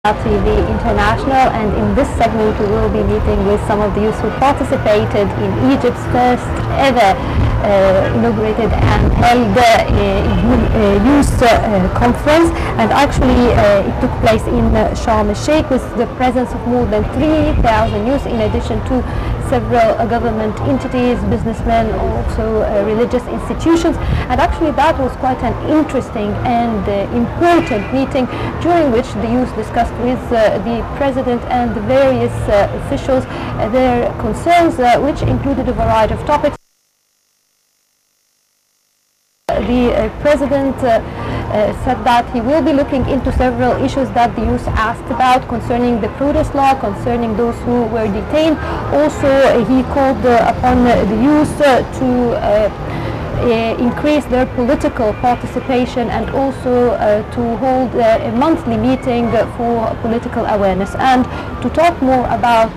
TV International, and in this segment we will be meeting with some of the youth who participated in Egypt's first ever inaugurated and held youth conference, and actually it took place in Sharm el-Sheikh with the presence of more than 3,000 youth, in addition to several government entities, businessmen, also religious institutions. And actually that was quite an interesting and important meeting, during which the youth discussed with the president and the various officials their concerns, which included a variety of topics. The president said that he will be looking into several issues that the youth asked about, concerning the protest law, concerning those who were detained. Also, he called upon the youth to increase their political participation, and also to hold a monthly meeting for political awareness. And to talk more about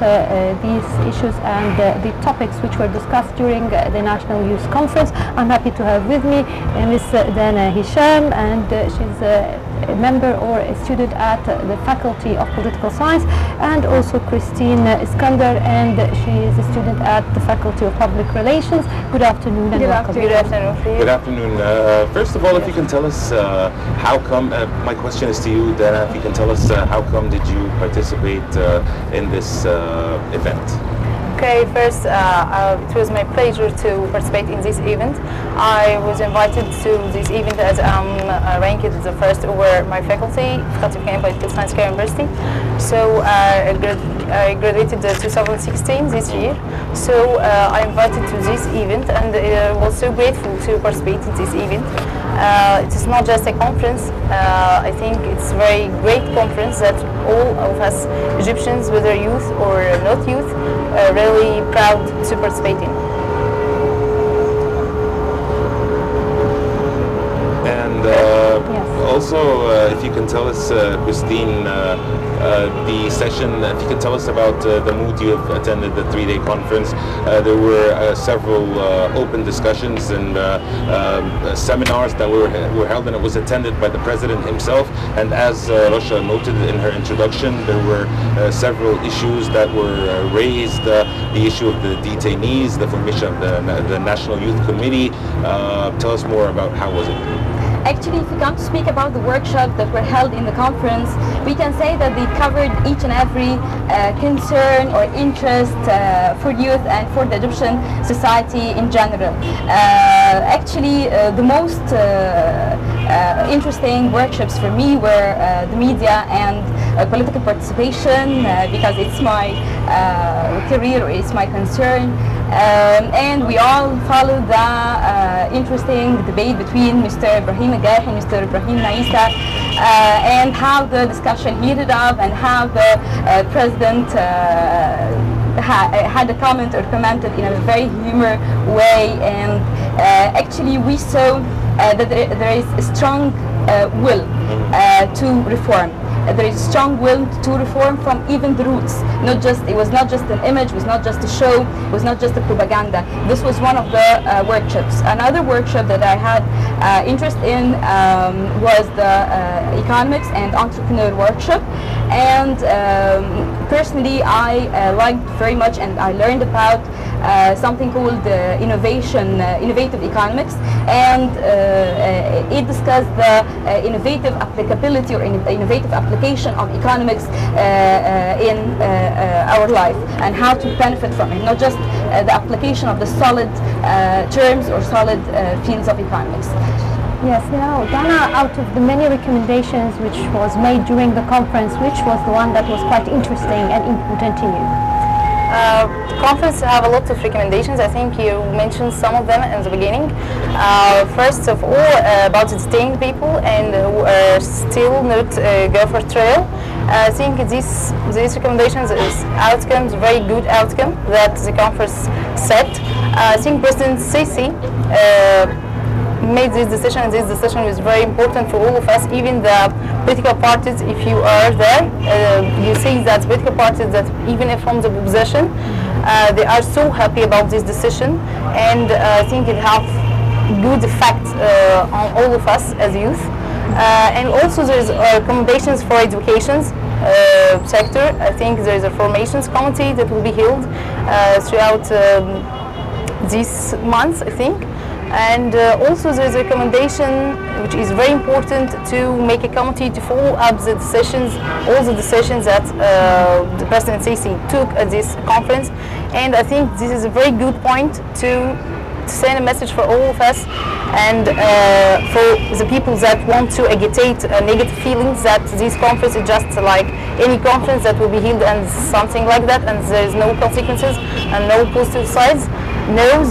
these issues and the topics which were discussed during the National Youth Conference, I'm happy to have with me Ms. Dana Hisham, and she's a member or a student at the Faculty of Political Science, and also Christine Iskander, and she is a student at the Faculty of Public Relations. Good afternoon and welcome. Good afternoon for you. Good afternoon. First of all, if you can tell us how come, my question is to you, Dana, if you can tell us how come did you participate in this event? Okay, first, it was my pleasure to participate in this event. I was invited to this event as I'm ranked the first over my faculty of Political Science, Cairo University. So I graduated 2016 this year. So I invited to this event, and I was so grateful to participate in this event. It is not just a conference. I think it's a very great conference that all of us Egyptians, whether youth or not youth, are really proud to participate in. And also, if you can tell us, Christine, the session, if you can tell us about the mood you have attended the three-day conference. There were several open discussions and seminars that were held, and it was attended by the president himself. And as Rasha noted in her introduction, there were several issues that were raised. The issue of the detainees, the formation of the National Youth Committee. Tell us more about how was it? Actually, if we come to speak about the workshops that were held in the conference, we can say that they covered each and every concern or interest for youth and for the Egyptian society in general. Actually, the most interesting workshops for me were the media and political participation, because it's my career, it's my concern. And we all followed the interesting debate between Mr. Ibrahim Agahi and Mr. Ibrahim Naissa, and how the discussion heated up, and how the president had a comment or commented in a very humorous way. And actually we saw that there is a strong will to reform. There is a strong will to reform from even the roots. It was not just an image, it was not just a show, it was not just a propaganda. This was one of the workshops. Another workshop that I had interest in was the economics and entrepreneur workshop. And personally, I liked very much, and I learned about something called innovative economics, and it discussed the innovative applicability or innovative application of economics in our life, and how to benefit from it, not just the application of the solid terms or solid fields of economics. Yes, now Dana, out of the many recommendations which was made during the conference, which was the one that was quite interesting and important to you? The conference have a lot of recommendations. I think you mentioned some of them in the beginning. First of all, about the detained people and who are still not go for trial. I think these recommendations is outcomes, very good outcome that the conference set. I think President Sisi made this decision, and this decision was very important for all of us, even the political parties. If you are there, you see that political parties that even from the opposition, they are so happy about this decision, and I think it has good effect on all of us as youth. And also there's recommendations for education sector. I think there's a formations committee that will be held throughout this month, I think. And also there's a recommendation which is very important to make a committee to follow up the decisions, all the decisions that the President Sisi took at this conference. And I think this is a very good point to send a message for all of us and for the people that want to agitate negative feelings that this conference is just like any conference that will be held and something like that, and there is no consequences and no positive sides. No,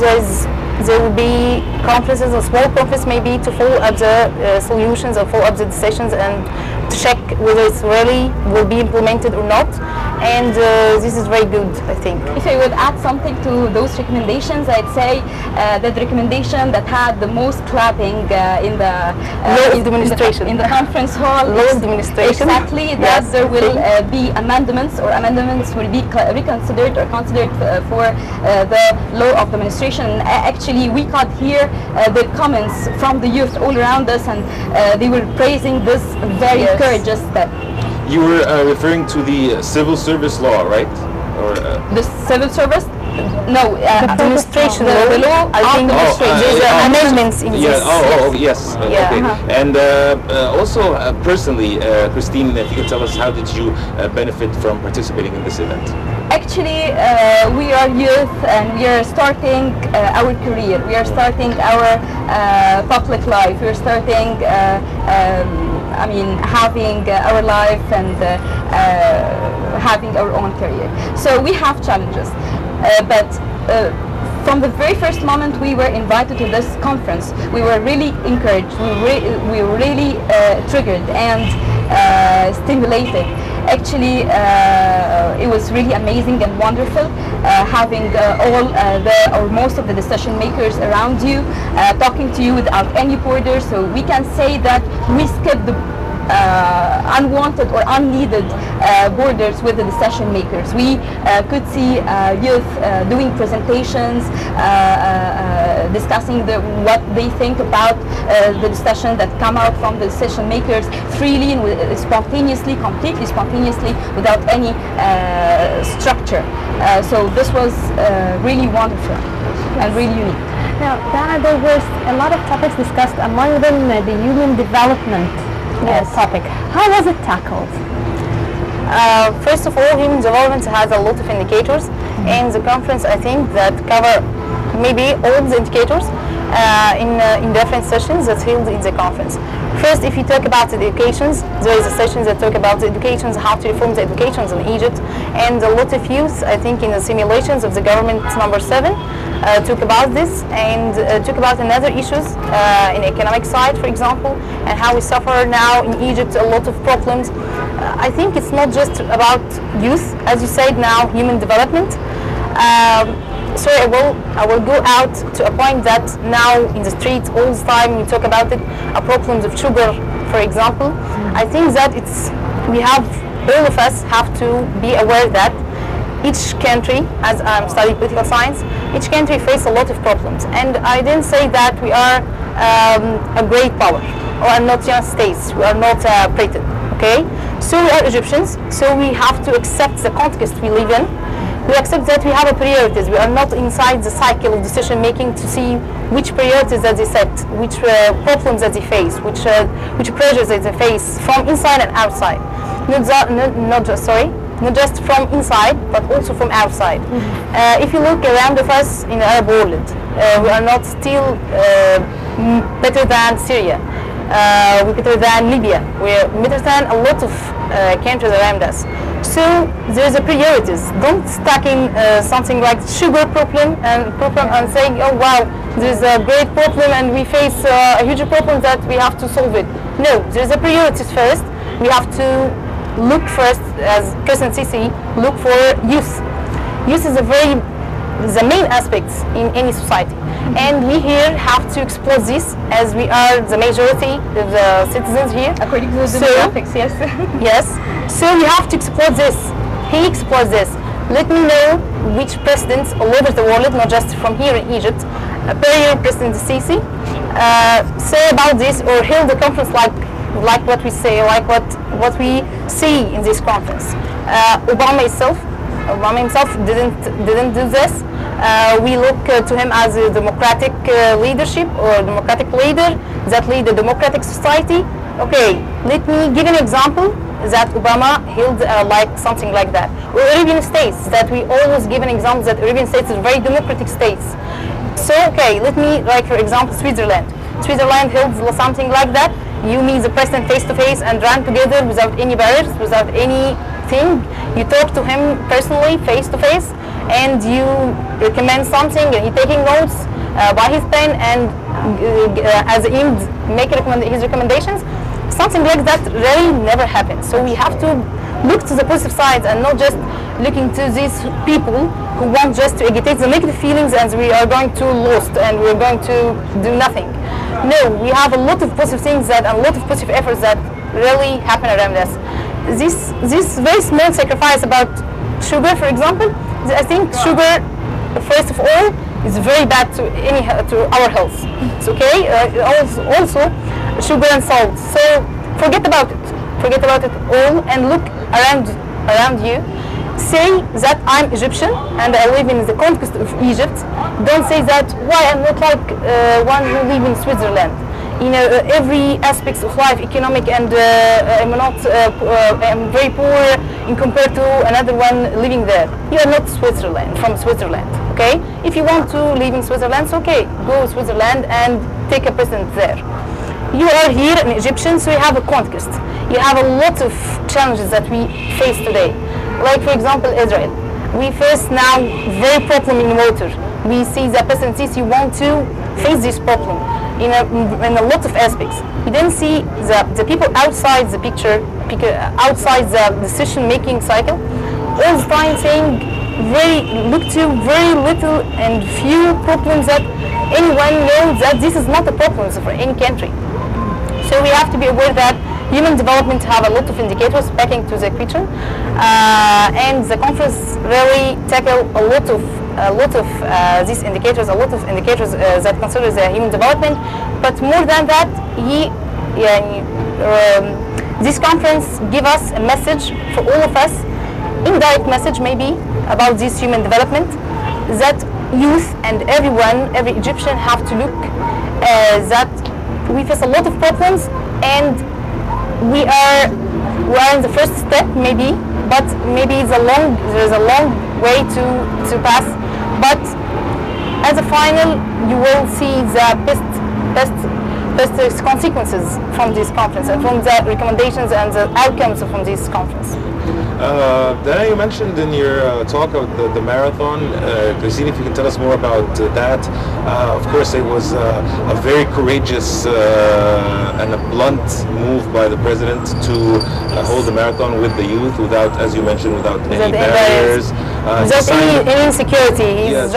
there will be conferences, a small conference maybe, to follow up the solutions or follow up the decisions and to check whether it really will be implemented or not. And this is very good, I think. If I would add something to those recommendations, I'd say that the recommendation that had the most clapping in the administration in the conference hall, law administration, exactly, that yes, there will be amendments, or amendments will be reconsidered or considered for the law of administration. Actually, we could hear the comments from the youth all around us, and they were praising this very courageous step. You were referring to the civil service law, right? Or the civil service? No, administration. The law. I think there's amendments in this. Yes. Yeah. Okay. And also, personally, Christine, if you could tell us, how did you benefit from participating in this event? Actually, we are youth and we are starting our career. We are starting our public life. We are starting, having our life and having our own career. So we have challenges, but from the very first moment we were invited to this conference, we were really encouraged. We were really triggered and stimulated. Actually, it was really amazing and wonderful having all or most of the decision makers around you, talking to you without any borders. So we can say that we skipped the unwanted or unneeded borders with the decision makers. We could see youth doing presentations, discussing what they think about the discussion that come out from the decision makers freely and spontaneously, completely spontaneously, without any structure. So this was really wonderful and really unique. Now, Dana, there was a lot of topics discussed, among them the human development topic. How was it tackled? First of all, human development has a lot of indicators, and the conference, I think, that cover maybe all the indicators in different sessions that's held in the conference. First, if you talk about the educations, there is a session that talk about the educations, how to reform the educations in Egypt, and a lot of youth, I think, in the simulations of the government number 7 talk about this, and talk about another issues in economic side, for example, and how we suffer now in Egypt a lot of problems. I think it's not just about youth, as you said now, human development. So I will go out to a point that now in the streets all the time we talk about it, problems of sugar, for example. I think that all of us have to be aware that each country, as I'm studying political science, each country faces a lot of problems. And I didn't say that we are a great power, or are not just states, we are not Britain, okay? So we are Egyptians, so we have to accept the context we live in. We accept that we have a priorities. We are not inside the cycle of decision making to see which priorities that they set, which problems that they face, which pressures that they face from inside and outside. Not just from inside, but also from outside. If you look around of us in the Arab world, we are not still better than Syria. We're better than Libya. We're better than a lot of countries around us. So there's a priorities. Don't stuck in something like sugar problem and saying, oh wow, there's a great problem and we face a huge problem that we have to solve it. No, there's a priorities first. We have to look first, as President Sisi, look for youth. Youth is the main aspects in any society. And we here have to explore this, as we are the majority of the citizens here. According to the demographics, yes. Yes. So we have to explore this. He explores this. Let me know which presidents all over the world, not just from here in Egypt, per year President Sisi, say about this or held a conference like like what we say, like what we see in this conference. Obama himself didn't do this. We look to him as a democratic leadership or democratic leader that lead a democratic society. Okay, let me give an example that Obama held like something like that. Or Arabian states, that we always give an example that Arabian states are very democratic states. So okay, let me, like for example, Switzerland. Switzerland held something like that. You meet the president face to face and run together without any barriers, without anything. You talk to him personally, face to face, and you recommend something, and he's taking notes by his pen, and as end make his recommendations. Something like that really never happens. So we have to look to the positive sides and not just looking to these people who want just to agitate the negative feelings and we are going to lost and we're going to do nothing. No, we have a lot of positive things and a lot of positive efforts that really happen around us. This very small sacrifice about sugar, for example, I think sugar, first of all, is very bad to our health. It's okay. Also, sugar and salt. So forget about it all, and look around you. Say that I'm Egyptian and I live in the conquest of Egypt. Don't say that why I'm not like one who live in Switzerland. You know, every aspects of life, economic, and I'm very poor in compared to another one living there. You are not from Switzerland. Okay, if you want to live in Switzerland, so okay, go to Switzerland and take a president there. You are here an Egyptian, so you have a conquest. You have a lot of challenges that we face today. Like for example, Israel. We face now very problem in water. We see that President Sisi want to face this problem in a lot of aspects. We then see the people outside the picture, outside the decision-making cycle, all the time saying look to very little and few problems that anyone knows that this is not a problem for any country. So we have to be aware that human development have a lot of indicators backing to the equation, and the conference really tackle a lot of these indicators, that consider the human development. But more than that, this conference give us a message for all of us, indirect message maybe, about this human development, that youth and every Egyptian have to look that we face a lot of problems, and we are in the first step maybe, but maybe there's a long way to pass. But as a final, you will see the best consequences from this conference and from the recommendations and the outcomes from this conference. Then you mentioned in your talk of the marathon, Christine, if you can tell us more about that. Of course, it was a very courageous and a blunt move by the president to hold the marathon with the youth without, as you mentioned, without any barriers. Without any insecurity. He's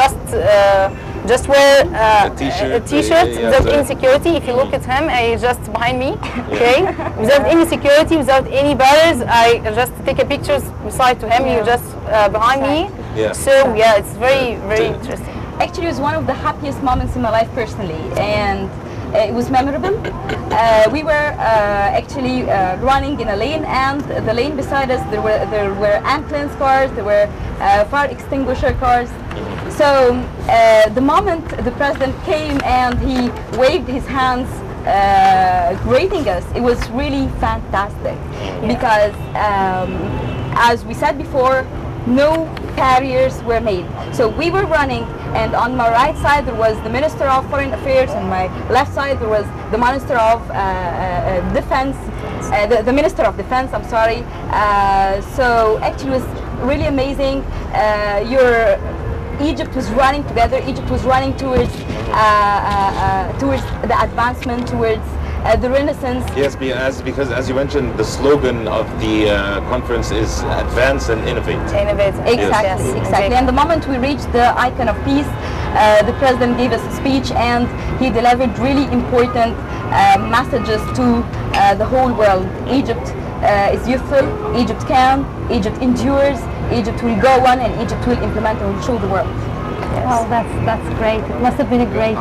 just wear a t-shirt without any security. If you look at him, he's just behind me, okay? Without any security, without any barriers. I just take a picture beside to him, you're just behind me. So yeah, it's very interesting. Actually, it was one of the happiest moments in my life personally, and it was memorable. We were actually running in a lane, and the lane beside us there were ambulance cars, there were fire extinguisher cars. So the moment the president came and he waved his hands greeting us, it was really fantastic, because as we said before, no barriers were made. So we were running, and on my right side there was the Minister of Foreign Affairs, and my left side there was the Minister of Defense, the Minister of Defense, I'm sorry. So actually it was really amazing. Egypt was running together. Egypt was running towards the advancement, towards the Renaissance. Yes, because as you mentioned, the slogan of the conference is "Advance and Innovate." Innovate. Exactly, yes. Exactly. And the moment we reached the icon of peace, the president gave us a speech, and he delivered really important messages to the whole world. Egypt is youthful. Egypt can. Egypt endures. Egypt will go on, and Egypt will implement and will show the world. Yes. Well, that's great. It must have been a great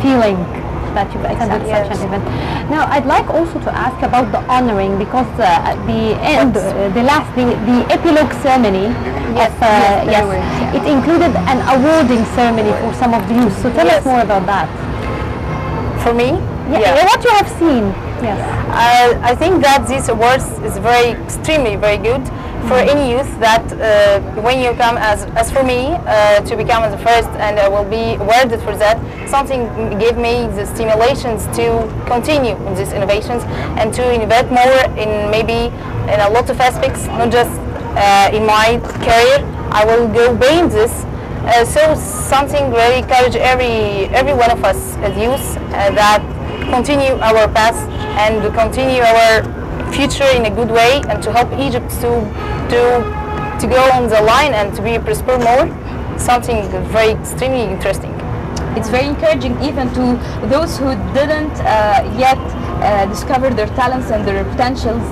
feeling that you've attended Exactly. such an event. Now, I'd like also to ask about the honoring, because at the end, the epilogue ceremony, Yes, it included an awarding ceremony for some of the youth. So tell us Yes. more about that. For me, What you have seen. Yes. I think that this awards is extremely very good for any youth that when you come, as for me, to become the first, and I will be awarded for that, something gave me the stimulations to continue in these innovations and to innovate more in maybe in a lot of aspects, not just in my career. I will go beyond this. So something really encourage every one of us as youth that continue our path and continue our future in a good way, and to help Egypt to go on the line and to be prosper more. Something very extremely interesting. It's very encouraging even to those who didn't yet discover their talents and their potentials.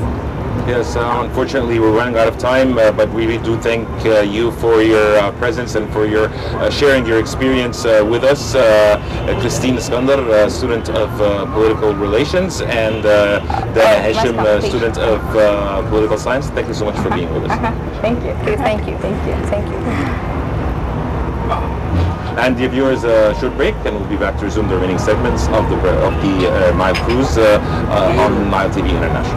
Yes, unfortunately we're running out of time, but we really do thank you for your presence and for your sharing your experience with us. Christine Iskandar, student of political relations, and Dana Hashim, student of political science. Thank you so much for being with us. Thank you. Okay, thank you. Thank you. Thank you. And dear viewers, a short break, and we'll be back to resume the remaining segments of the Nile Cruise on Nile TV International.